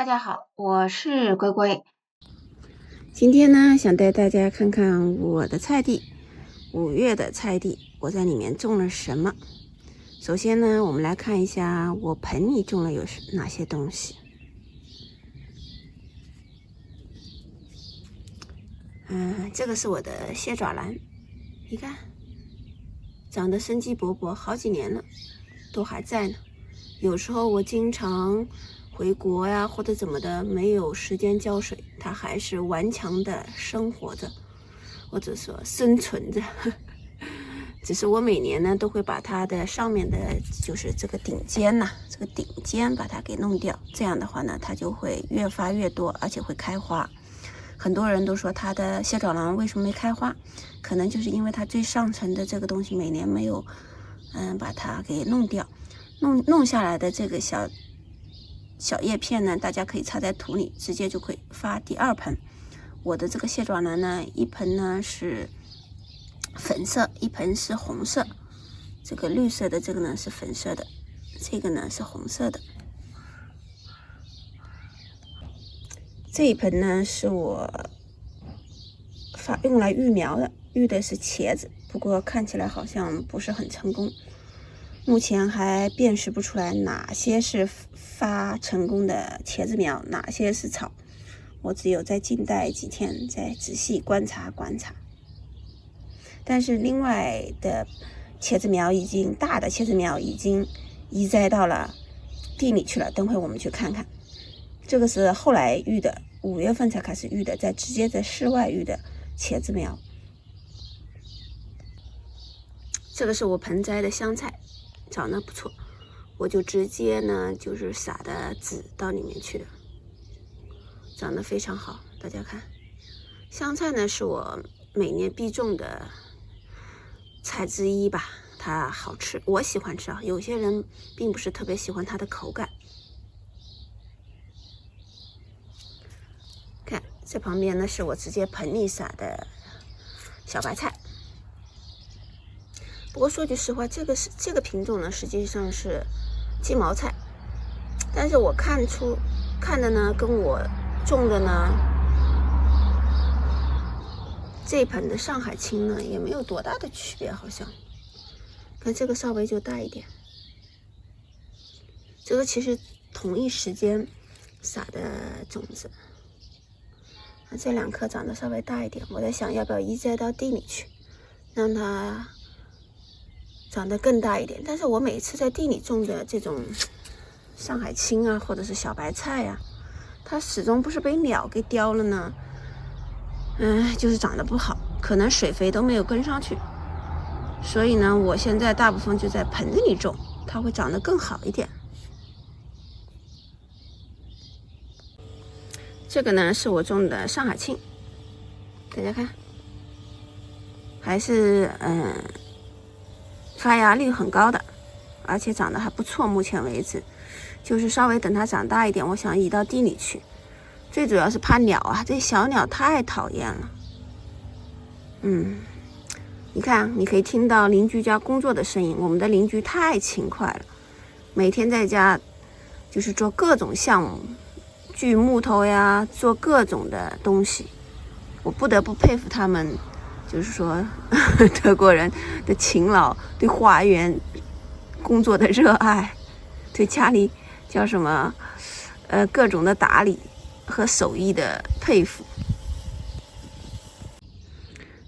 大家好，我是龟龟。今天呢，想带大家看看我的菜地，5月的菜地，我在里面种了什么。首先呢，我们来看一下我盆里种了有哪些东西。这个是我的蟹爪兰，你看，长得生机勃勃，好几年了，都还在呢。有时候我经常回国呀，或者怎么的，没有时间浇水，它还是顽强的生活着，或者说生存着。只是我每年呢，都会把它的上面的，就是这个顶尖呐，这个顶尖把它给弄掉。这样的话呢，它就会越发越多，而且会开花。很多人都说它的蟹爪兰为什么没开花，可能就是因为它最上层的这个东西每年没有，把它给弄掉。弄下来的这个小叶片呢，大家可以插在土里，直接就可以发第二盆。我的这个蟹爪兰呢，一盆呢是粉色，一盆是红色，这个绿色的这个呢是粉色的，这个呢是红色的。这一盆呢是我用来育苗的，育的是茄子，不过看起来好像不是很成功。目前还辨识不出来哪些是发成功的茄子苗，哪些是草。我只有再静待几天，再仔细观察。但是另外的茄子苗大的茄子苗已经移栽到了地里去了，等会我们去看看。这个是后来育的，5月份才开始育的，直接在室外育的茄子苗。这个是我盆栽的香菜，长得不错，我就直接呢就是撒的籽到里面去的，长得非常好。大家看，香菜呢是我每年必种的菜之一吧，它好吃，我喜欢吃啊。有些人并不是特别喜欢它的口感。看这旁边呢是我直接盆里撒的小白菜。不过说句实话，这个品种呢，实际上是鸡毛菜，但是我看的呢，跟我种的呢，这盆的上海青呢，也没有多大的区别，好像。看这个稍微就大一点，这个其实同一时间撒的种子。这2颗长得稍微大一点，我在想要不要移栽到地里去，让它长得更大一点。但是我每次在地里种的这种上海青啊，或者是小白菜啊，它始终不是被鸟给叼了呢，就是长得不好，可能水肥都没有跟上去。所以呢，我现在大部分就在盆子里种，它会长得更好一点。这个呢是我种的上海青，大家看，还是发芽率很高的，而且长得还不错。目前为止，就是稍微等它长大一点，我想移到地里去。最主要是怕鸟啊，这小鸟太讨厌了。你看，你可以听到邻居家工作的声音。我们的邻居太勤快了，每天在家就是做各种项目，锯木头呀，做各种的东西。我不得不佩服他们，就是说德国人的勤劳，对花园工作的热爱，对家里叫什么各种的打理和手艺的佩服。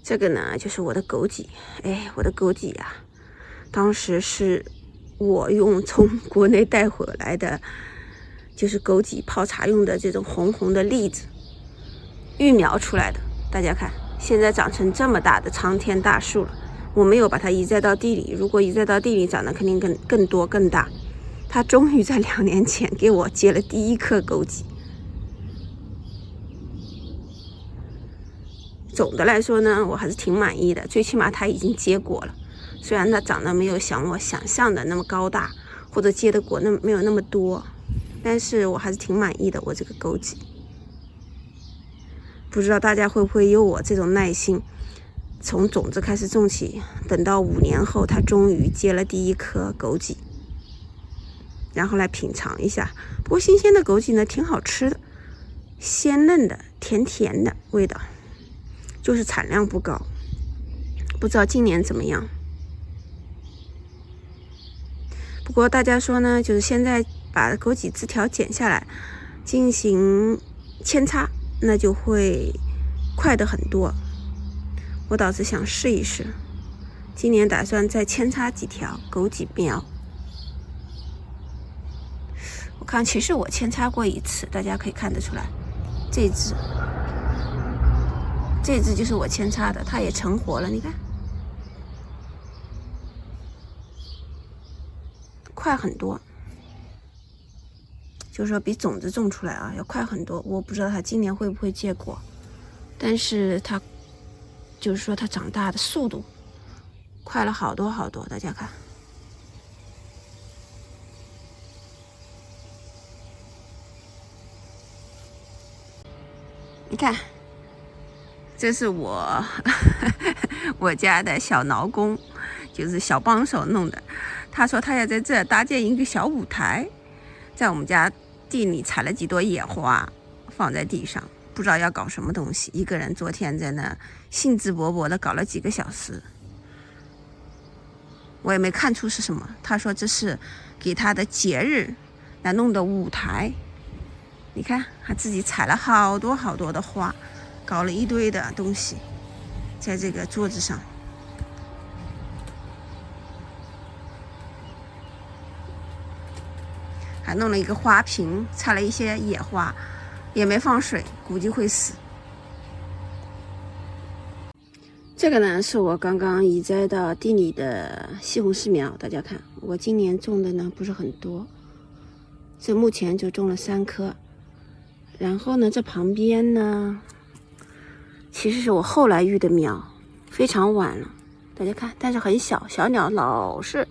这个呢就是我的枸杞，我的枸杞啊，当时是我从国内带回来的，就是枸杞泡茶用的这种红红的栗子育苗出来的。大家看，现在长成这么大的苍天大树了。我没有把它移栽到地里，如果移栽到地里，长得肯定更多更大。它终于在2年前给我结了第一颗枸杞。总的来说呢，我还是挺满意的，最起码它已经结果了。虽然它长得没有像我想象的那么高大，或者结的果没有那么多，但是我还是挺满意的，我这个枸杞。不知道大家会不会有我这种耐心，从种子开始种起，等到5年后，它终于结了第一颗枸杞。然后来品尝一下。不过新鲜的枸杞呢挺好吃的，鲜嫩的，甜甜的味道，就是产量不高，不知道今年怎么样。不过大家说呢，就是现在把枸杞枝条剪下来进行扦插，那就会快得很多。我倒是想试一试，今年打算再扦插几条枸杞苗。我看其实我扦插过一次，大家可以看得出来，这只就是我扦插的，它也成活了，你看快很多，就是说比种子种出来啊要快很多。我不知道它今年会不会结果，但是它就是说它长大的速度快了好多好多，大家看。你看，这是我我家的小劳工，就是小帮手弄的。他说他要在这搭建一个小舞台，在我们家地里采了几朵野花放在地上，不知道要搞什么东西。一个人昨天在那兴致勃勃的搞了几个小时，我也没看出是什么。他说这是给他的节日来弄的舞台。你看他自己采了好多好多的花，搞了一堆的东西在这个桌子上。还弄了一个花瓶，插了一些野花，也没放水，估计会死。这个呢是我刚刚移栽到地里的西红柿苗，大家看，我今年种的呢不是很多，这目前就种了3颗。然后呢，这旁边呢，其实是我后来育的苗，非常晚了，大家看，但是很小，小鸟老是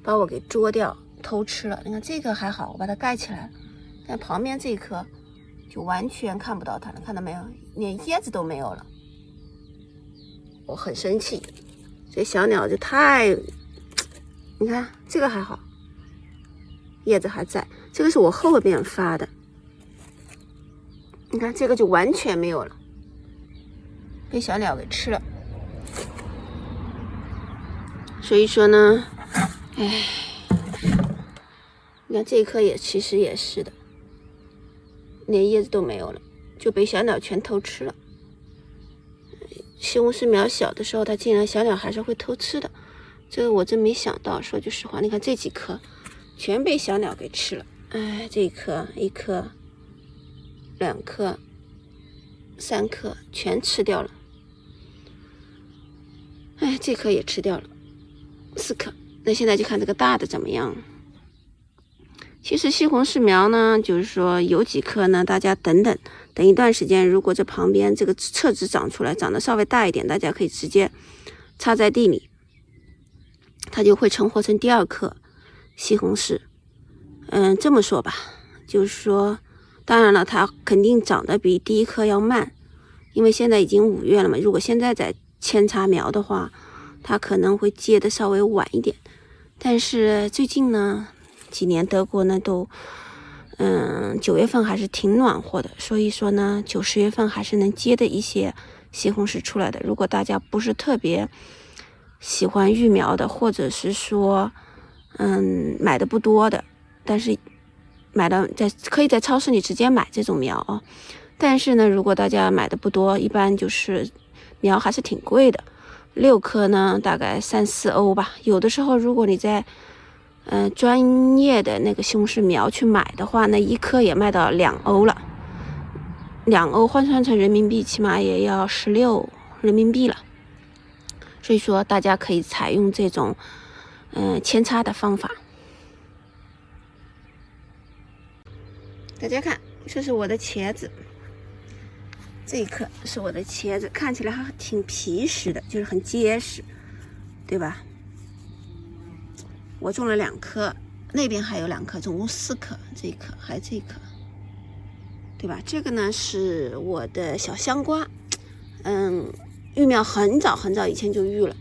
把我给捉掉。偷吃了，你看这个还好，我把它盖起来了，但旁边这一颗就完全看不到它了，看到没有？连叶子都没有了，我很生气。这小鸟就太……你看这个还好，叶子还在，这个是我后边发的，你看这个就完全没有了，被小鸟给吃了。所以说呢，哎。你看这一颗也其实也是的，连叶子都没有了，就被小鸟全偷吃了。西红柿苗小的时候，它竟然小鸟还是会偷吃的，这个我真没想到。说句实话，你看这几颗全被小鸟给吃了。哎，这一颗、1颗、2颗、3颗全吃掉了。哎，这颗也吃掉了，4颗。那现在就看这个大的怎么样。其实西红柿苗呢，就是说有几颗呢，大家等一段时间，如果这旁边这个侧枝长出来，长得稍微大一点，大家可以直接插在地里，它就会成活成第2颗西红柿。这么说吧，就是说，当然了，它肯定长得比第1颗要慢，因为现在已经5月了嘛。如果现在再扦插苗的话，它可能会结的稍微晚一点。但是最近呢，几年德国呢都9月份还是挺暖和的，所以说呢9、10月份还是能结的一些西红柿出来的。如果大家不是特别喜欢育苗的，或者是说买的不多的，但是买的可以在超市里直接买这种苗啊。但是呢，如果大家买的不多，一般就是苗还是挺贵的，6颗呢大概3、4欧吧。有的时候如果你在专业的那个西红柿苗去买的话，那1颗也卖到2欧了，2欧换算成人民币起码也要16人民币了。所以说大家可以采用这种扦插的方法。大家看，这是我的茄子，这一颗是我的茄子，看起来还挺皮实的，就是很结实，对吧？我种了2颗，那边还有2颗，总共4颗，这一颗还有这一颗，对吧？这个呢是我的小香瓜，育苗很早很早以前就育了，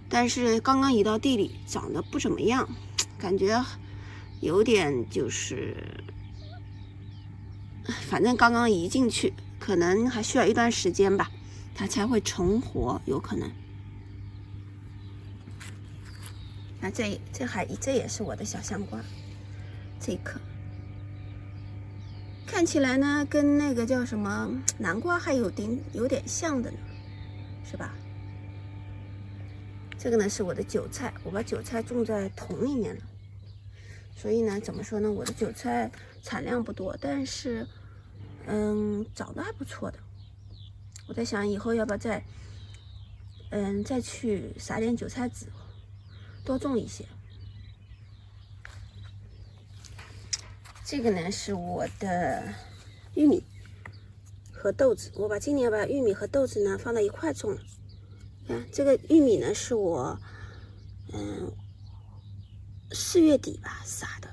但是刚刚移到地里长得不怎么样，感觉有点就是，反正刚刚移进去，可能还需要一段时间吧，它才会重活，有可能。那这也是我的小香瓜，这一颗看起来呢，跟那个叫什么南瓜还有点像的呢，是吧？这个呢是我的韭菜，我把韭菜种在桶里面了，所以呢，怎么说呢？我的韭菜产量不多，但是长得还不错的。我在想以后要不要再去撒点韭菜籽，多种一些。这个呢是我的玉米和豆子，我今年把玉米和豆子呢放在一块种了。看这个玉米呢是我4月底吧撒的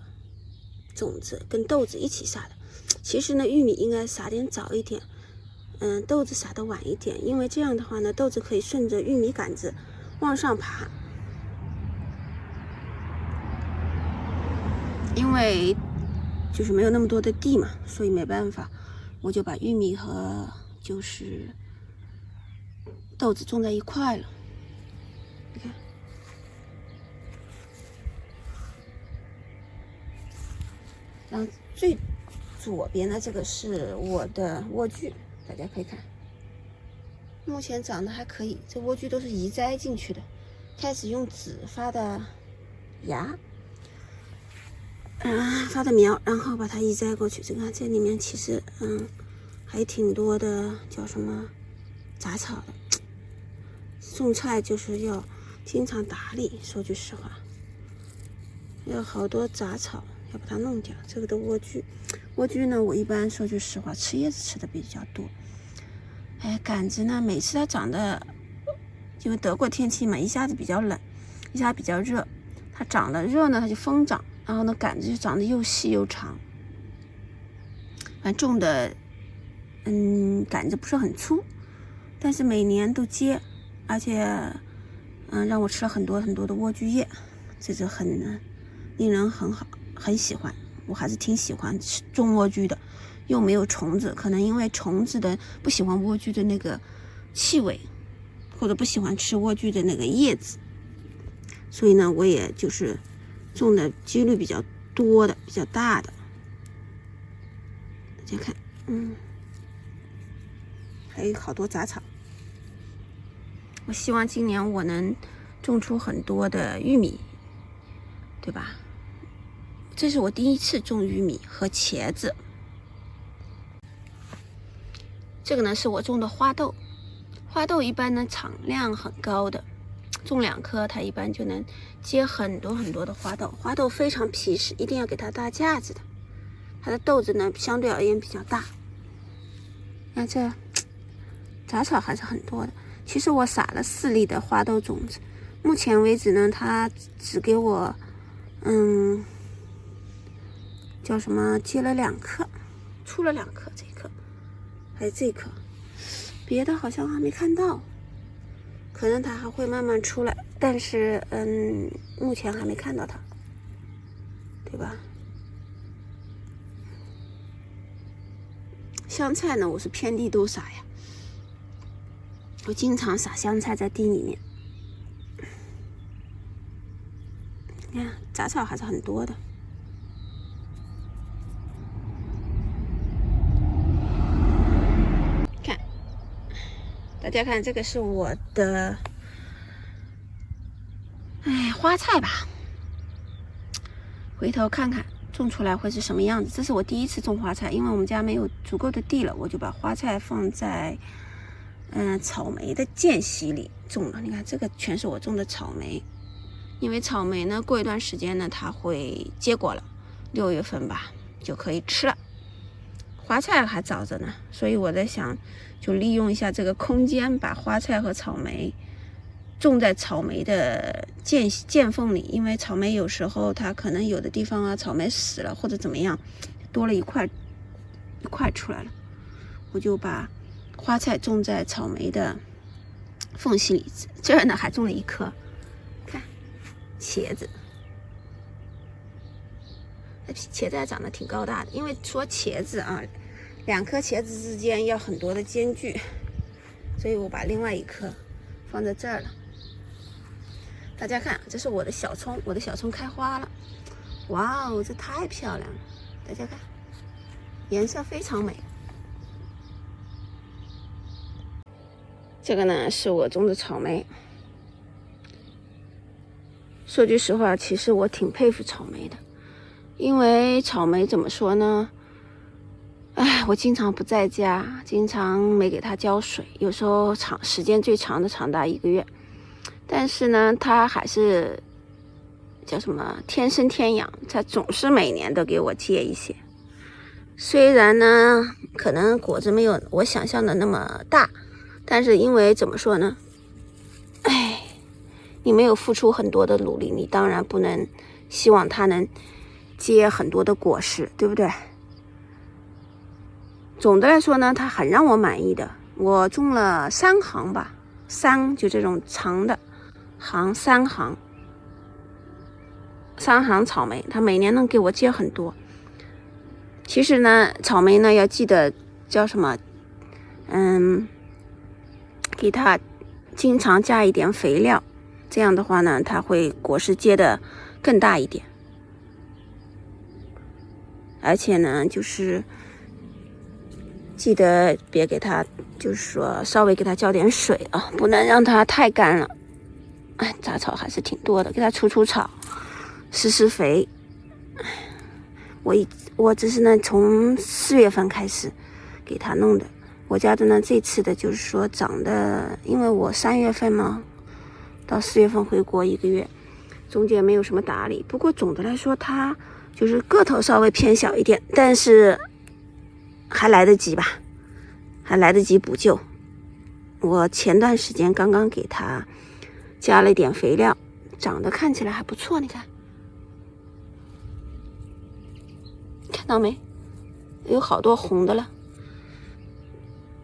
种子，跟豆子一起撒的。其实呢玉米应该撒点早一点，豆子撒的晚一点，因为这样的话呢豆子可以顺着玉米杆子往上爬。因为就是没有那么多的地嘛，所以没办法，我就把玉米和就是豆子种在一块了。你看，然后最左边的这个是我的莴苣，大家可以看，目前长得还可以。这莴苣都是移栽进去的，开始用籽发的芽。发的苗，然后把它移栽过去。这里面其实还挺多的叫什么杂草的。种菜就是要经常打理，说句实话，有好多杂草要把它弄掉。这个的莴苣呢，我一般说句实话，吃叶子吃的比较多。杆子呢，每次它长得，因为德国天气嘛，一下子比较冷，一下子比较热，它长得热呢，它就疯长。然后呢，杆子就长得又细又长，反正种的，杆子不是很粗，但是每年都结，而且，让我吃了很多很多的莴苣叶，这就令人很喜欢，我还是挺喜欢种莴苣的，又没有虫子，可能因为虫子的不喜欢莴苣的那个气味，或者不喜欢吃莴苣的那个叶子，所以呢，我也就是种的几率比较多的，比较大的。大家看，还有好多杂草。我希望今年我能种出很多的玉米，对吧？这是我第一次种玉米和茄子。这个呢是我种的花豆，花豆一般呢产量很高的。种2颗，它一般就能结很多很多的花豆。花豆非常皮实，一定要给它搭架子的。它的豆子呢，相对而言比较大。看这杂草还是很多的。其实我撒了4粒的花豆种子，目前为止呢，它只给我，叫什么，结了2颗，出了2颗，这颗还有这颗，别的好像还没看到。可能它还会慢慢出来，但是目前还没看到它，对吧？香菜呢，我是遍地都撒呀，我经常撒香菜在地里面。你看杂草还是很多的。看，大家看，这个是我的花菜吧，回头看看种出来会是什么样子。这是我第一次种花菜，因为我们家没有足够的地了，我就把花菜放在草莓的间隙里种了。你看这个全是我种的草莓，因为草莓呢过一段时间呢它会结果了，6月份吧就可以吃了。花菜还早着呢，所以我在想就利用一下这个空间，把花菜和草莓种在草莓的间缝里，因为草莓有时候它可能有的地方草莓死了或者怎么样，多了一块出来了，我就把花菜种在草莓的缝隙里。这儿呢还种了1颗，看茄子，茄子还长得挺高大的，因为说茄子啊，2颗茄子之间要很多的间距，所以我把另外一颗放在这儿了。大家看，这是我的小葱，我的小葱开花了，哇哦，这太漂亮了！大家看，颜色非常美。这个呢是我种的草莓。说句实话，其实我挺佩服草莓的，因为草莓怎么说呢？我经常不在家，经常没给它浇水，有时候时间最长的长达1个月。但是呢，它还是叫什么天生天养，它总是每年都给我结一些。虽然呢，可能果子没有我想象的那么大，但是因为怎么说呢？你没有付出很多的努力，你当然不能希望它能结很多的果实，对不对？总的来说呢，它很让我满意的。我种了3行吧，3就这种长的行，3行，3行草莓，它每年能给我结很多。其实呢，草莓呢要记得叫什么，给它经常加一点肥料。这样的话呢，它会果实结的更大一点，而且呢，就是记得别给它，就是说稍微给它浇点水啊，不能让它太干了。杂草还是挺多的，给它除草，施肥。我只是呢从4月份开始给它弄的。我家的呢这次的就是说长的，因为我3月份嘛。到4月份回国1个月，中间没有什么打理。不过总的来说，它就是个头稍微偏小一点，但是还来得及吧，还来得及补救。我前段时间刚刚给它加了一点肥料，长得看起来还不错。你看到没？有好多红的了，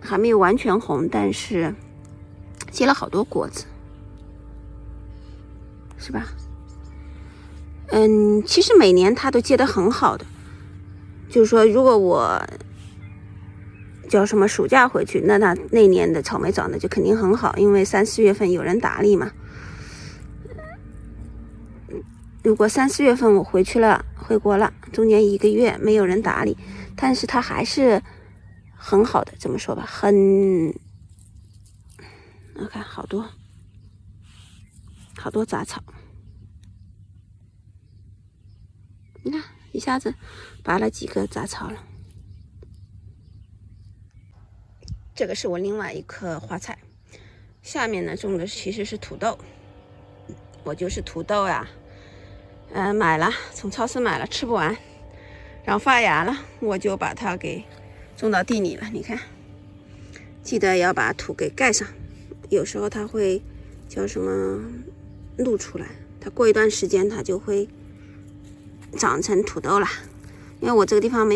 还没有完全红，但是结了好多果子。是吧？其实每年它都结得很好的，就是说，如果我叫什么暑假回去，那年的草莓长得就肯定很好，因为3、4月份有人打理嘛。如果3、4月份我回国了，中间1个月没有人打理，但是它还是很好的，这么说吧，我看好多杂草。你看，一下子拔了几个杂草了。这个是我另外一棵花菜，下面呢种的其实是土豆。我就是土豆呀，买了，从超市买了，吃不完，然后发芽了，我就把它给种到地里了。你看，记得要把土给盖上，有时候它会叫什么露出来，它过一段时间它就会长成土豆了。因为我这个地方没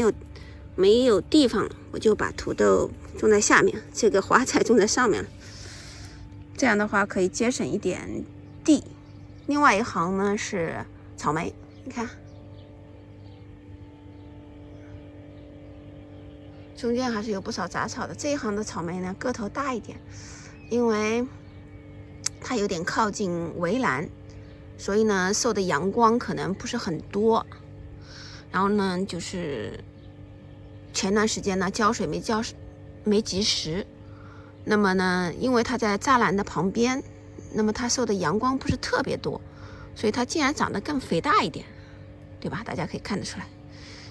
有地方，我就把土豆种在下面，这个花菜种在上面，这样的话可以节省一点地。另外一行呢是草莓，你看中间还是有不少杂草的。这一行的草莓呢个头大一点，因为它有点靠近围栏，所以呢受的阳光可能不是很多。然后呢就是前段时间呢浇水没及时，那么呢因为它在栅栏的旁边，那么它受的阳光不是特别多，所以它竟然长得更肥大一点，对吧？大家可以看得出来，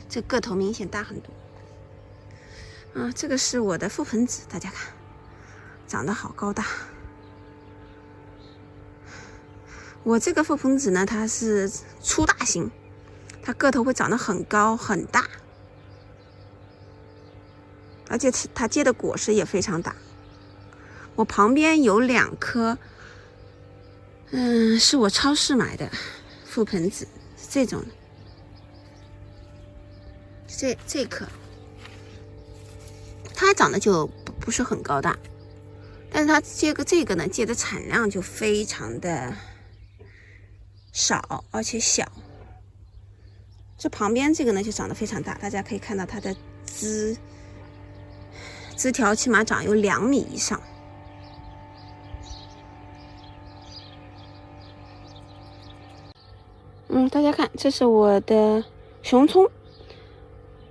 这个头明显大很多。这个是我的覆盆子，大家看长得好高大。我这个覆盆子呢它是粗大型，它个头会长得很高很大，而且它结的果实也非常大。我旁边有2颗是我超市买的覆盆子，这种的，这颗它长得就不是很高大，但是它这个呢结的产量就非常的少，而且小。这旁边这个呢就长得非常大，大家可以看到它的枝条起码长有2米以上。大家看，这是我的熊葱。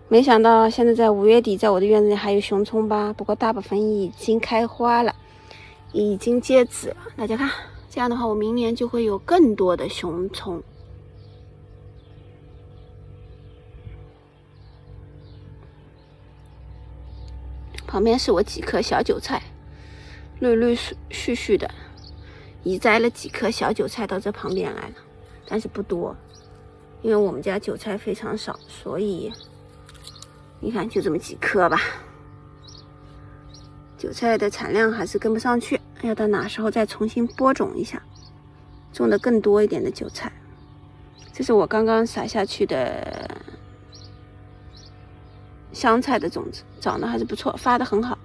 没想到现在在5月底，在我的院子里还有熊葱吧？不过大部分已经开花了，已经结籽了。大家看，这样的话，我明年就会有更多的熊葱。旁边是我几棵小韭菜，陆陆续续的移栽了几棵小韭菜到这旁边来了，但是不多，因为我们家韭菜非常少，所以你看就这么几棵吧。韭菜的产量还是跟不上去，要到哪时候再重新播种一下，种的更多一点的韭菜。这是我刚刚撒下去的香菜的种子，长得还是不错，发得很好，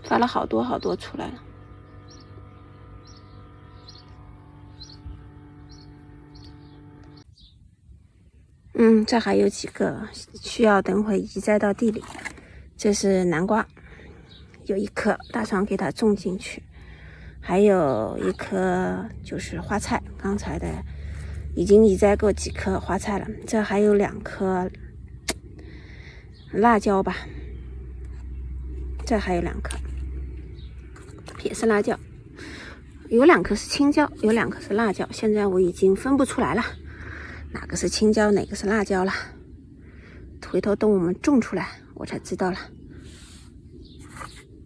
发了好多好多出来了。这还有几个需要等会移栽到地里。这是南瓜，有一颗打算给它种进去，还有一颗就是花菜，刚才的已经移栽过几颗花菜了。这还有2颗辣椒吧，这还有2颗也是辣椒，有2颗是青椒，有2颗是辣椒，现在我已经分不出来了，哪个是青椒哪个是辣椒了，回头等我们种出来我才知道了。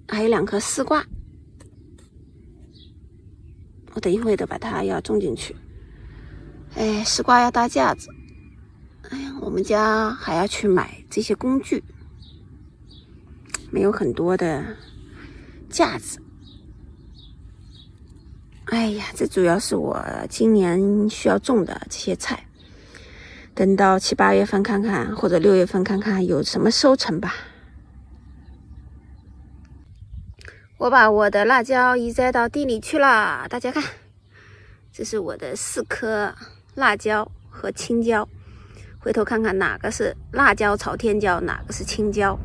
还有2颗丝瓜，我等一会儿都把它要种进去。丝瓜要搭架子，我们家还要去买这些工具，没有很多的架子。这主要是我今年需要种的这些菜，等到7、8月份看看，或者6月份看看有什么收成吧。我把我的辣椒移栽到地里去了，大家看，这是我的4颗辣椒和青椒，回头看看哪个是辣椒朝天椒，哪个是青椒。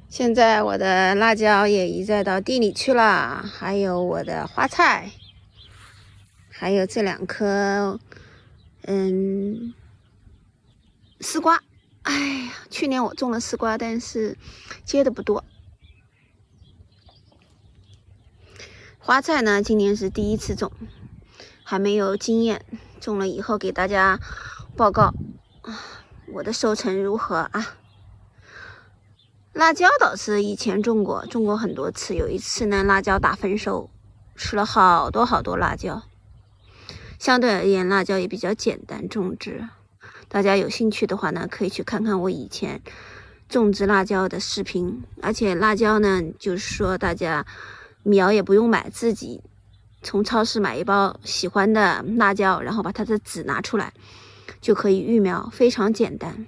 现在我的辣椒也移栽到地里去了，还有我的花菜，还有这2颗丝瓜。去年我种了丝瓜，但是结的不多。花菜呢，今年是第1次种，还没有经验，种了以后给大家报告我的收成如何啊。辣椒倒是以前种过很多次，有一次呢辣椒大丰收，吃了好多好多辣椒。相对而言辣椒也比较简单种植，大家有兴趣的话呢可以去看看我以前种植辣椒的视频。而且辣椒呢，就是说大家苗也不用买，自己从超市买一包喜欢的辣椒，然后把它的籽拿出来就可以育苗，非常简单。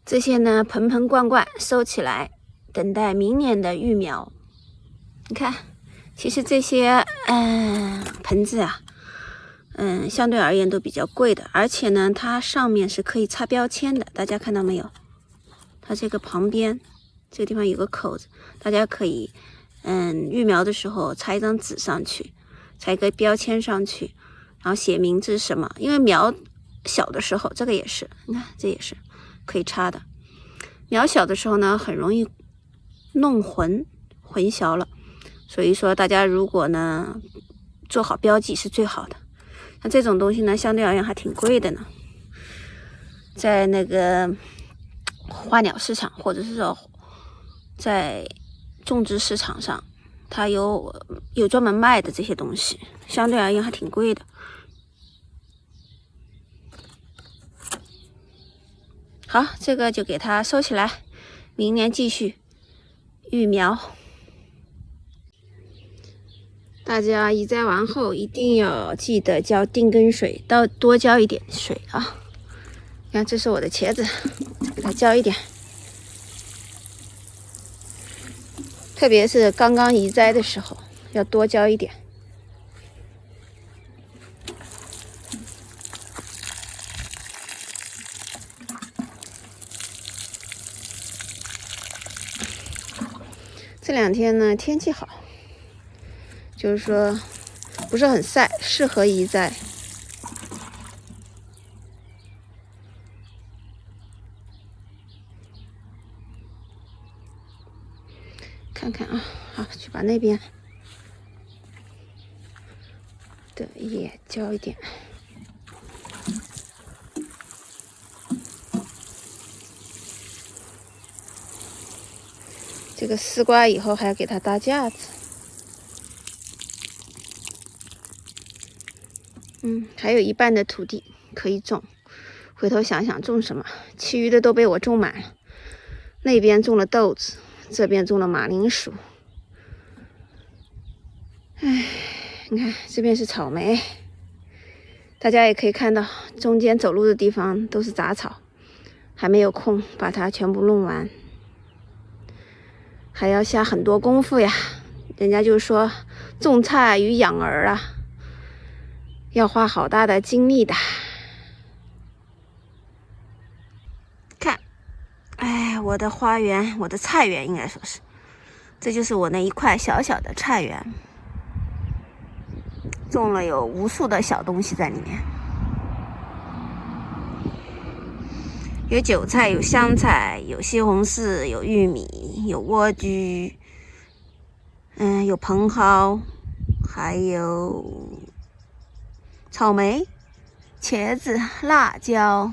这些呢盆盆罐罐收起来，等待明年的育苗。你看，其实这些盆子啊相对而言都比较贵的，而且呢它上面是可以插标签的，大家看到没有？它这个旁边这个地方有个口子，大家可以育苗的时候插一张纸上去，插一个标签上去，然后写名字是什么。因为苗小的时候，这个也是，你看这也是可以插的。苗小的时候呢很容易弄混淆了，所以说大家如果呢做好标记是最好的。那这种东西呢相对而言还挺贵的呢，在那个花鸟市场或者是说在种植市场上，它有专门卖的这些东西，相对而言还挺贵的。好，这个就给它收起来，明年继续育苗。大家移栽完后一定要记得浇定根水，多浇一点水啊。看，这是我的茄子，给它浇一点。特别是刚刚移栽的时候，要多浇一点。这2天呢，天气好，就是说不是很晒，适合移栽。看看啊，好，去把那边的也浇一点。这个丝瓜以后还要给它搭架子。还有一半的土地可以种，回头想想种什么，其余的都被我种满了。那边种了豆子，这边种了马铃薯。你看这边是草莓，大家也可以看到，中间走路的地方都是杂草，还没有空把它全部弄完。还要下很多功夫呀，人家就说种菜与养儿啊，要花好大的精力的。看，我的花园，我的菜园应该说是，这就是我那一块小小的菜园，种了有无数的小东西在里面，有韭菜，有香菜，有西红柿，有玉米，有莴苣，有茼蒿，还有草莓、茄子、辣椒、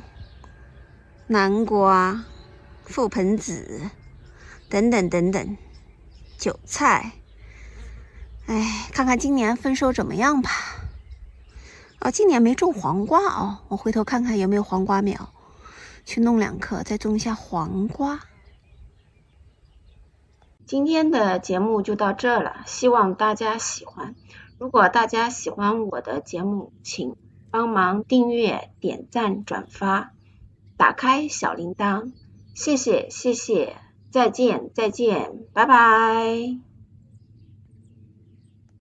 南瓜、覆盆子等等等等，韭菜。看看今年丰收怎么样吧。今年没种黄瓜哦，我回头看看有没有黄瓜苗，去弄2棵，再种一下黄瓜。今天的节目就到这了，希望大家喜欢。如果大家喜欢我的节目，请帮忙订阅、点赞、转发，打开小铃铛。谢谢，再见，拜拜。